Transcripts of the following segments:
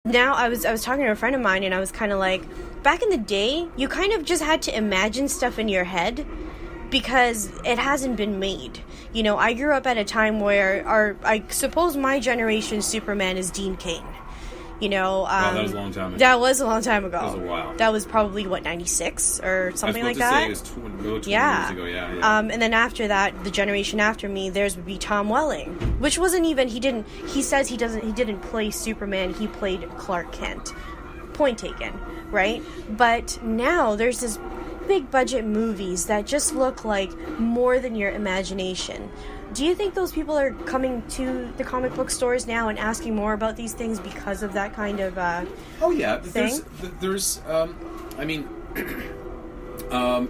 now I was talking to a friend of mine, and I was kind of like, back in the day, you kind of just had to imagine stuff in your head because it hasn't been made. You know, I grew up at a time where I suppose my generation's Superman is Dean Cain. You know, wow, that was a long time ago. That was a long time ago. That was a while. That was probably, 96 or something like that? I was about to say, it was 20 years ago, yeah. And then after that, the generation after me, theirs would be Tom Welling, which wasn't even, he says he didn't play Superman, he played Clark Kent. Point taken, right? But now there's this big budget movies that just look like more than your imagination. Do you think those people are coming to the comic book stores now and asking more about these things because of that kind of oh yeah, thing? There's I mean,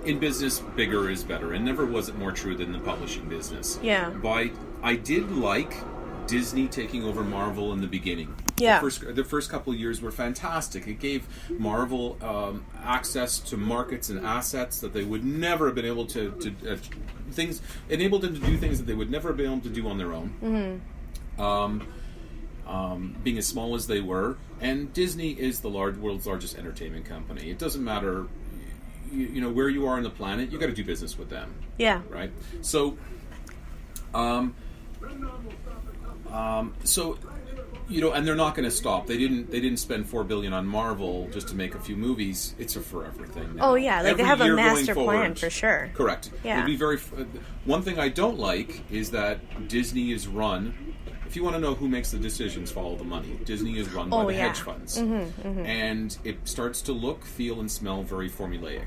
in business, bigger is better, and never was it more true than the publishing business. Yeah. But I did like Disney taking over Marvel in the beginning. Yeah. The first couple of years were fantastic. It gave Marvel access to markets and assets that they would never have been able to things, enabled them to do things that they would never have been able to do on their own. Mm-hmm. Being as small as they were, and Disney is the world's largest entertainment company. It doesn't matter, you know, where you are on the planet. You got to do business with them. Yeah. Right. So, you know, and they're not going to stop. They didn't spend $4 billion on Marvel just to make a few movies. It's a forever thing now. Oh yeah, like they have a master plan for sure. Correct. Yeah. It'll be very. One thing I don't like is that Disney is run. If you want to know who makes the decisions, follow the money. Disney is run by the hedge funds, and it starts to look, feel, and smell very formulaic.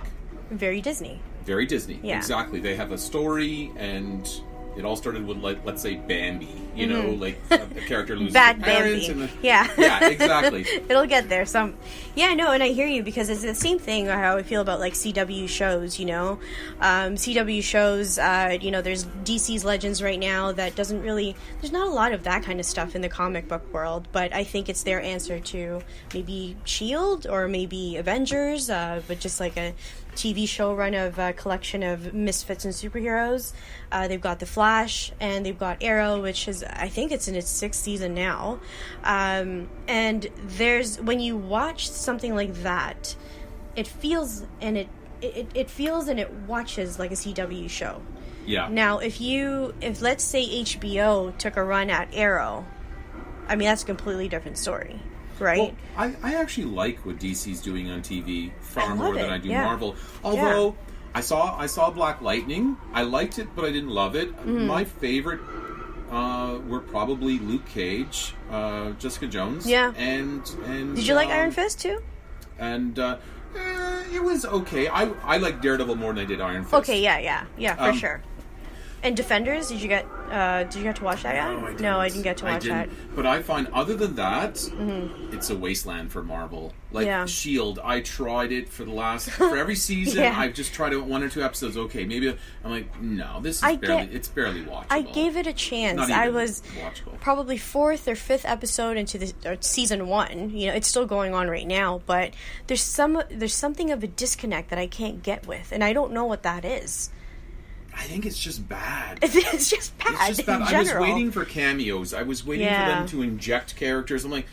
Very Disney. Very Disney. Yeah. Exactly. They have a story and. It all started with, like, let's say, Bambi. You know, like a character loses Bad their parents. Bambi. And Yeah, exactly. It'll get there. Yeah, no, and I hear you because it's the same thing how I feel about like CW shows. You know, CW shows. You know, there's DC's Legends right now that doesn't really. There's not a lot of that kind of stuff in the comic book world, but I think it's their answer to maybe Shield or maybe Avengers, but just like a TV show run of a collection of misfits and superheroes. They've got The Flash and they've got Arrow, which is, I think it's in its 6th season now. And when you watch something like that, it feels and it watches like a CW show. Yeah. Now, if let's say HBO took a run at Arrow, I mean, that's a completely different story. Right? Well, I actually like what DC's doing on TV far more than I do Marvel. Yeah. Although I saw Black Lightning. I liked it, but I didn't love it. Mm-hmm. My favorite were probably Luke Cage, Jessica Jones. Yeah. And did you like Iron Fist too? And it was okay. I like Daredevil more than I did Iron Fist. Okay, yeah, for sure. And Defenders, did you get to watch that yet? No, I didn't get to watch that. But I find, other than that, it's a wasteland for Marvel. Like S.H.I.E.L.D., I tried it for every season. I've just tried it 1 or 2 episodes. Okay, maybe I'm like, no, it's barely watchable. I gave it a chance. I was probably 4th or 5th episode into season 1. You know, it's still going on right now, but there's something of a disconnect that I can't get with, and I don't know what that is. I think it's just bad. It's just bad. It's just bad. I was waiting for cameos. I was waiting for them to inject characters. I'm like,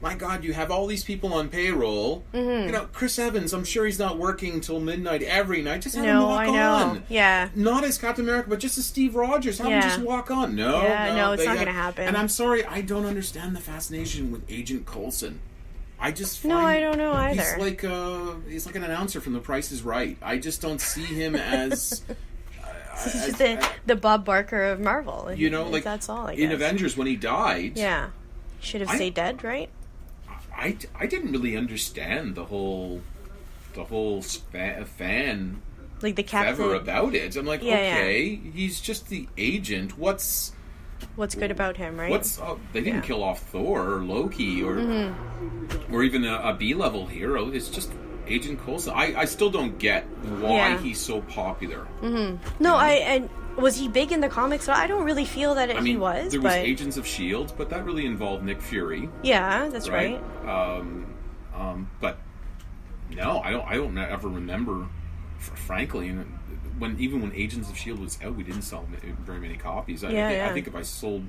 my God, you have all these people on payroll. Mm-hmm. You know, Chris Evans, I'm sure he's not working till midnight every night. Just have him walk on. Yeah. Not as Captain America, but just as Steve Rogers. Have him just walk on. No, it's not going to happen. And I'm sorry, I don't understand the fascination with Agent Coulson. I just find I don't know either. He's like an announcer from The Price is Right. I just don't see him as... He's the Bob Barker of Marvel. You know, like that's all. I guess. In Avengers when he died, should have stayed dead, right? I didn't really understand the whole fan like the captain about it. I'm like, okay, he's just the agent. What's good about him, right? They didn't kill off Thor or Loki or even a B-level hero. It's just Agent Coulson. I still don't get why he's so popular. Mm-hmm. No, and was he big in the comics? I don't really feel that he was. There was Agents of S.H.I.E.L.D., but that really involved Nick Fury. Yeah, that's right. But no, I don't ever remember. Frankly, when Agents of S.H.I.E.L.D. was out, we didn't sell very many copies. I think if I sold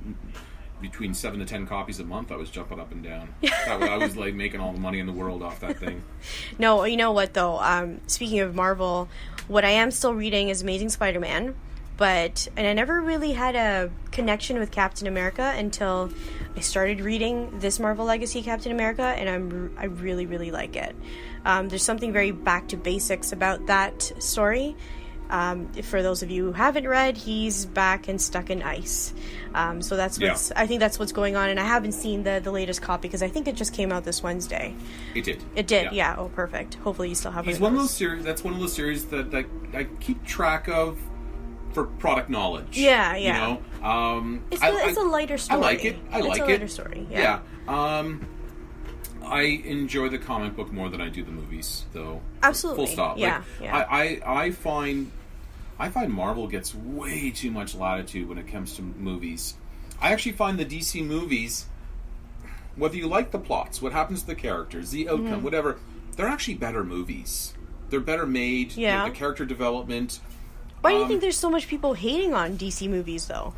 between 7 to 10 copies a month, I was jumping up and down. I was like making all the money in the world off that thing. No, you know what though? Speaking of Marvel, what I am still reading is Amazing Spider-Man, and I never really had a connection with Captain America until I started reading this Marvel Legacy Captain America, and I really, really like it. There's something very back to basics about that story. For those of you who haven't read, he's back and stuck in ice. So I think that's what's going on, and I haven't seen the latest copy because I think it just came out this Wednesday. It did. It did, yeah. Oh, perfect. Hopefully you still have it. He's one of those series. That's one of those series that I keep track of for product knowledge. Yeah. You know, it's a lighter story. I like it. It's a lighter story. Yeah. I enjoy the comic book more than I do the movies, though. Absolutely. Full stop. Yeah. I find Marvel gets way too much latitude when it comes to movies. I actually find the DC movies, whether you like the plots, what happens to the characters, the outcome, whatever, they're actually better movies. They're better made. Yeah. The character development. Why do you think there's so much people hating on DC movies, though?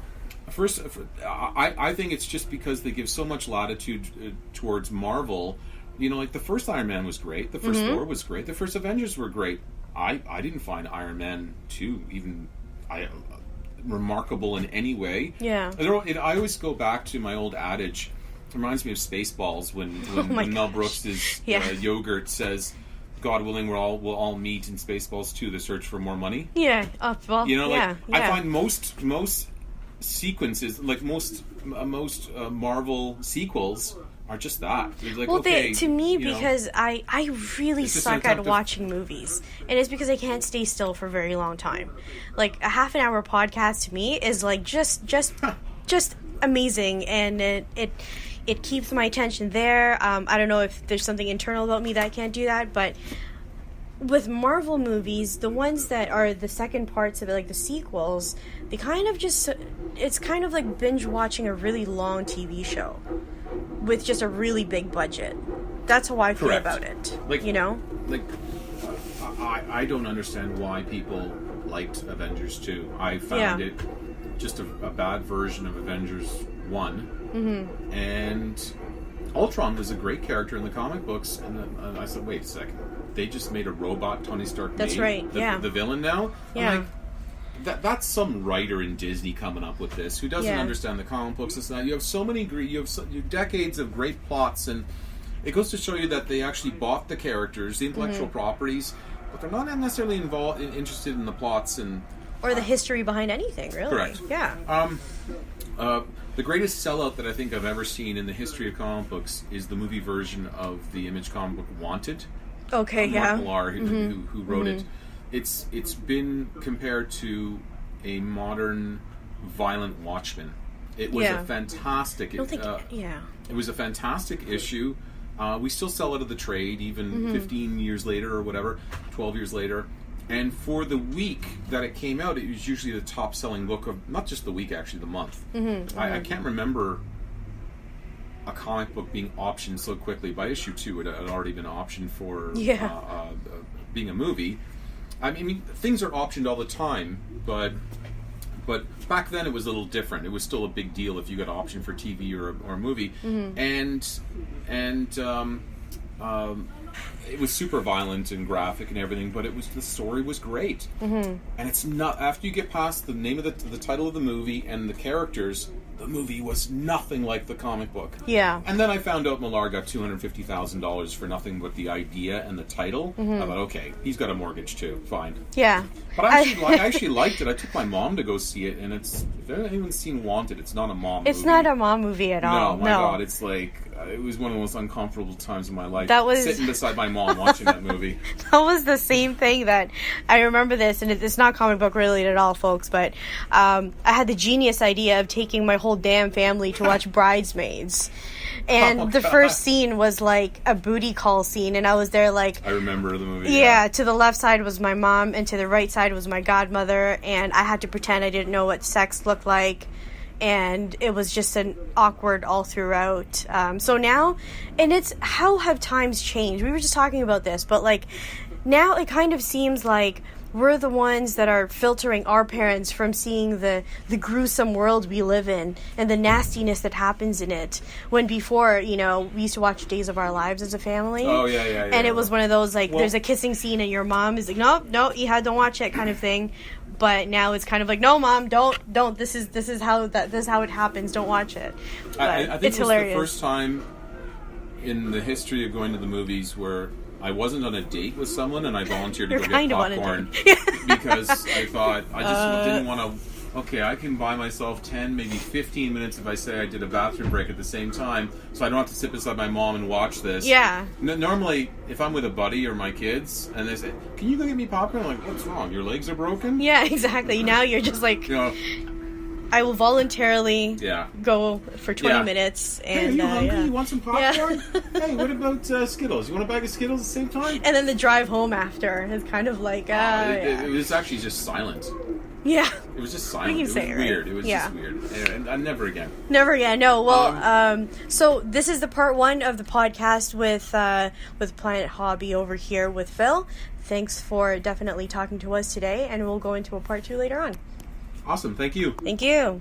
First, I think it's just because they give so much latitude towards Marvel. You know, like the first Iron Man was great. The first Thor was great. The first Avengers were great. I didn't find Iron Man 2 even remarkable in any way. Yeah. I always go back to my old adage. It reminds me of Spaceballs when Mel Brooks' yogurt says, God willing, we'll all meet in Spaceballs 2, the search for more money. Yeah. Well, you know, I find most sequences, like most Marvel sequels, are just that. Like, well, because I really suck at watching movies, and it's because I can't stay still for a very long time. Like a half an hour podcast to me is like just amazing, and it keeps my attention there. I don't know if there's something internal about me that can't do that, but with Marvel movies, the ones that are the second parts of it, like the sequels, they kind of it's kind of like binge watching a really long TV show with just a really big budget. That's how I feel about it. Like, you know? Like, I don't understand why people liked Avengers 2. I found it just a bad version of Avengers 1. Mm-hmm. And Ultron was a great character in the comic books, and then I said, wait a second. They just made a robot Tony Stark. That's right. The villain now. Yeah. I'm like, that's some writer in Disney coming up with this who doesn't understand the comic books. It's not. You have so many. You have decades of great plots, and it goes to show you that they actually bought the characters, the intellectual properties, but they're not necessarily interested in the plots or the history behind anything. Really. Correct. Yeah. The greatest sellout that I think I've ever seen in the history of comic books is the movie version of the Image comic book Wanted. Okay, Mark Millar, who wrote it. It's been compared to a modern violent Watchmen. It was a fantastic. It was a fantastic issue. We still sell it at the trade, even 15 years later or whatever, 12 years later. And for the week that it came out, it was usually the top-selling book of, not just the week, actually, the month. I can't remember a comic book being optioned so quickly. By issue 2, it had already been optioned for being a movie. I mean, things are optioned all the time, but back then it was a little different. It was still a big deal if you got optioned for TV or a movie, and it was super violent and graphic and everything. But the story was great, and it's not. After you get past the name of the title of the movie and the characters, the movie was nothing like the comic book. Yeah. And then I found out Millar got $250,000 for nothing but the idea and the title. I thought, okay, he's got a mortgage too. Fine. Yeah. But I actually liked it. I took my mom to go see it, and if anyone's seen Wanted, it's not a mom movie. It's not a mom movie at all. No, my God, it's like, it was one of the most uncomfortable times of my life. That was sitting beside my mom watching that movie. That was the same thing that I remember this, and it's not comic book related at all, folks, but I had the genius idea of taking my whole damn family to watch Bridesmaids. And the first scene was like a booty call scene, and I was there like... I remember the movie. Yeah, to the left side was my mom, and to the right side was my godmother, and I had to pretend I didn't know what sex looked like, and it was just an awkward all throughout. So now, and it's... How have times changed? We were just talking about this, but like, now it kind of seems like we're the ones that are filtering our parents from seeing the gruesome world we live in and the nastiness that happens in it. When before, we used to watch Days of Our Lives as a family. Oh, yeah. And it was one of those, there's a kissing scene and your mom is like, no, you don't watch it kind of thing. But now it's kind of like, no, Mom, don't. This is how it happens. Don't watch it. I think it's it was hilarious. The first time in the history of going to the movies where I wasn't on a date with someone and I volunteered to go get popcorn because I thought I just didn't want to. Okay, I can buy myself 10, maybe 15 minutes if I say I did a bathroom break at the same time, so I don't have to sit beside my mom and watch this. Yeah. Normally, if I'm with a buddy or my kids, and they say, "Can you go get me popcorn?" I'm like, "What's wrong? Your legs are broken?" Yeah, exactly. Now you're just like, I will voluntarily go for 20 minutes. And, hey, are you hungry? You want some popcorn? Yeah. Hey, what about Skittles? You want a bag of Skittles at the same time? And then the drive home after is kind of like, it was actually just silent. Yeah. It was just silent. It was weird. It was just weird. And never again. Never again. No. Well, so this is the part 1 of the podcast with Planet Hobby over here with Phil. Thanks for definitely talking to us today, and we'll go into a part 2 later on. Awesome. Thank you. Thank you.